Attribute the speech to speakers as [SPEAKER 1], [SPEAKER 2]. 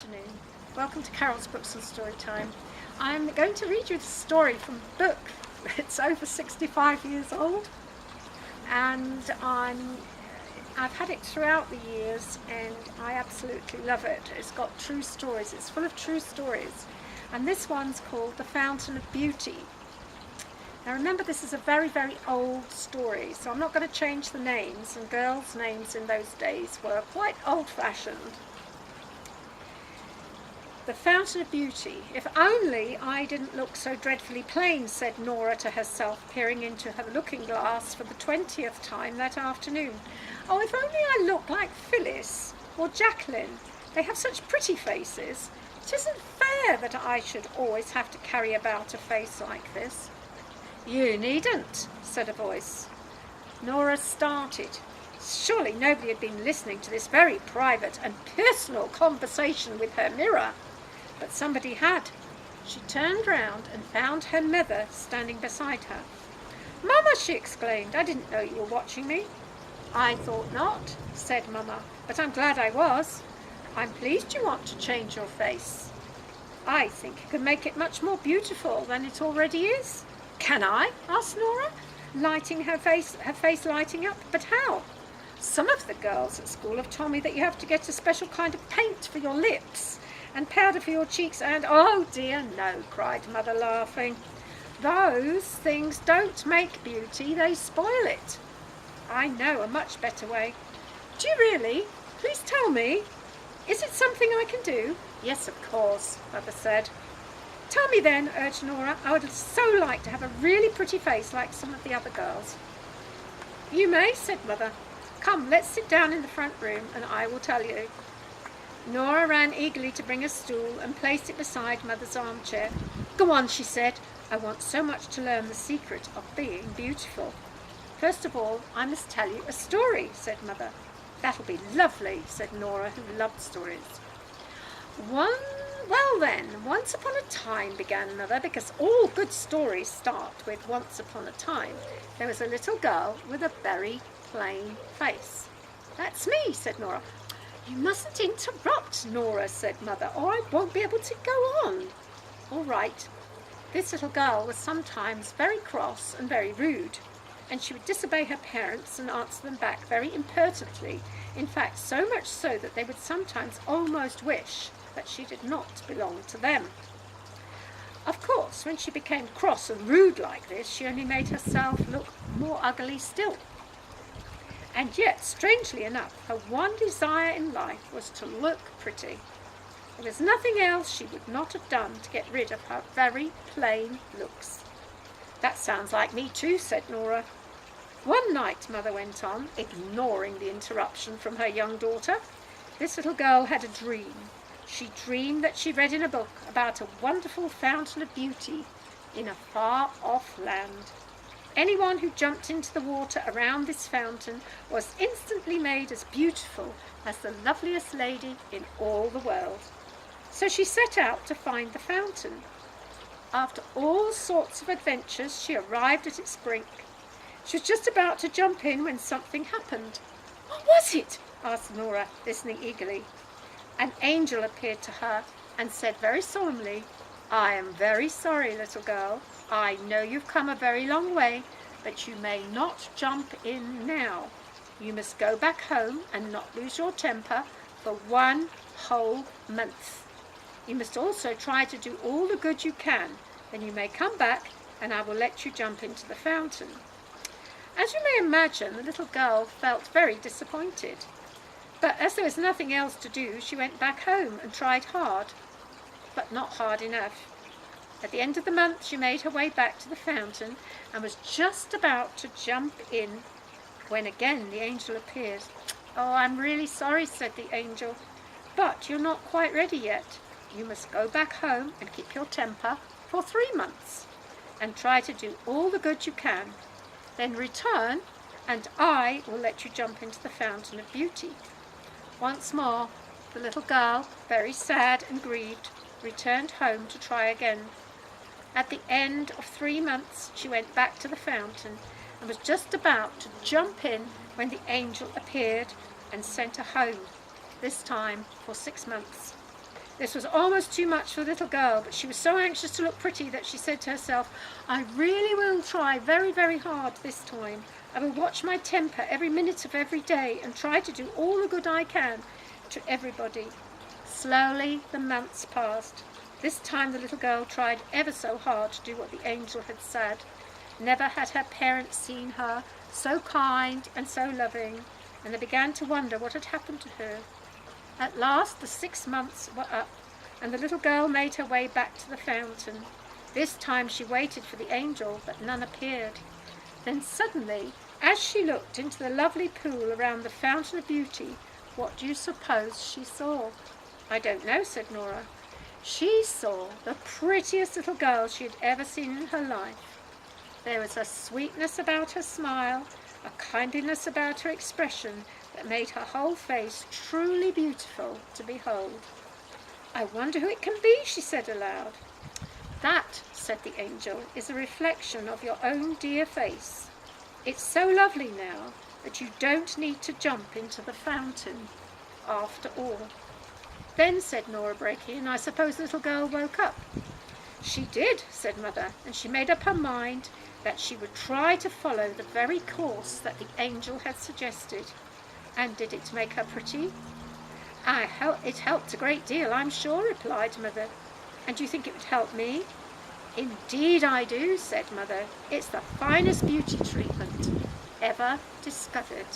[SPEAKER 1] afternoon. Welcome to Carol's Books and Storytime. I'm going to read you the story from a book. It's over 65 years old, and I've had it throughout the years, and I absolutely love it. It's got true stories. It's full of true stories, and this one's called The Fountain of Beauty. Now remember, this is a very, very old story, so I'm not going to change the names, and girls' names in those days were quite old-fashioned. The Fountain of Beauty. If only I didn't look so dreadfully plain, said Nora to herself, peering into her looking glass for the 20th time that afternoon. Oh, if only I looked like Phyllis or Jacqueline. They have such pretty faces. It isn't fair that I should always have to carry about a face like this. You needn't, said a voice. Nora started. Surely nobody had been listening to this very private and personal conversation with her mirror. But somebody had. She turned round and found her mother standing beside her. "Mama," she exclaimed, "I didn't know you were watching me." "I thought not," said Mama, "but I'm glad I was. I'm pleased you want to change your face. I think you can make it much more beautiful than it already is." "Can I?" asked Nora, her face lighting up. "But how? Some of the girls at school have told me that you have to get a special kind of paint for your lips and powder for your cheeks and—" "Oh dear, no," cried Mother, laughing. "Those things don't make beauty, they spoil it. I know a much better way." "Do you really? Please tell me. Is it something I can do?" "Yes, of course," Mother said. "Tell me then," urged Nora. "I would so like to have a really pretty face like some of the other girls." "You may," said Mother. "Come, let's sit down in the front room and I will tell you." Nora ran eagerly to bring a stool and placed it beside Mother's armchair. "Go on," she said. "I want so much to learn the secret of being beautiful." "First of all, I must tell you a story," said Mother. "That'll be lovely," said Nora, who loved stories. "Well then, once upon a time," began Mother, because all good stories start with once upon a time, "there was a little girl with a very plain face." "That's me," said Nora. "You mustn't interrupt, Nora," said Mother, "or I won't be able to go on." "All right." This little girl was sometimes very cross and very rude, and she would disobey her parents and answer them back very impertinently, in fact so much so that they would sometimes almost wish that she did not belong to them. Of course, when she became cross and rude like this, she only made herself look more ugly still. And yet, strangely enough, her one desire in life was to look pretty. There was nothing else she would not have done to get rid of her very plain looks. "That sounds like me too," said Nora. "One night," Mother went on, ignoring the interruption from her young daughter, "this little girl had a dream. She dreamed that she read in a book about a wonderful fountain of beauty in a far-off land. Anyone who jumped into the water around this fountain was instantly made as beautiful as the loveliest lady in all the world. So she set out to find the fountain. After all sorts of adventures, she arrived at its brink. She was just about to jump in when something happened." "What was it?" asked Nora, listening eagerly. An angel appeared to her and said very solemnly, "I am very sorry, little girl. I know you've come a very long way, but you may not jump in now. You must go back home and not lose your temper for 1 whole month. You must also try to do all the good you can. Then you may come back and I will let you jump into the fountain." As you may imagine, the little girl felt very disappointed. But as there was nothing else to do, she went back home and tried hard, but not hard enough. At the end of the month, she made her way back to the fountain and was just about to jump in when again the angel appeared. "Oh, I'm really sorry," said the angel, "but you're not quite ready yet. You must go back home and keep your temper for 3 months and try to do all the good you can. Then return and I will let you jump into the fountain of beauty." Once more, the little girl, very sad and grieved, returned home to try again. At the end of 3 months, she went back to the fountain and was just about to jump in when the angel appeared and sent her home, this time for 6 months. This was almost too much for the little girl, but she was so anxious to look pretty that she said to herself, I really will try very, very hard this time. I will watch my temper every minute of every day and try to do all the good I can to everybody. Slowly the months passed. This time the little girl tried ever so hard to do what the angel had said. Never had her parents seen her so kind and so loving, and they began to wonder what had happened to her. At last the 6 months were up, and the little girl made her way back to the fountain. This time she waited for the angel, but none appeared. Then suddenly, as she looked into the lovely pool around the Fountain of Beauty, what do you suppose she saw? I don't know, said Nora. She saw the prettiest little girl she had ever seen in her life. There was a sweetness about her smile, a kindliness about her expression that made her whole face truly beautiful to behold. I wonder who it can be, she said aloud. That, said the angel, is a reflection of your own dear face. It's so lovely now that you don't need to jump into the fountain after all. Then, said Nora, breaking in, I suppose the little girl woke up. She did, said Mother, and she made up her mind that she would try to follow the very course that the angel had suggested. And did it make her pretty? It helped a great deal, I'm sure, replied Mother. And do you think it would help me? Indeed I do, said Mother. It's the finest beauty treatment ever discovered.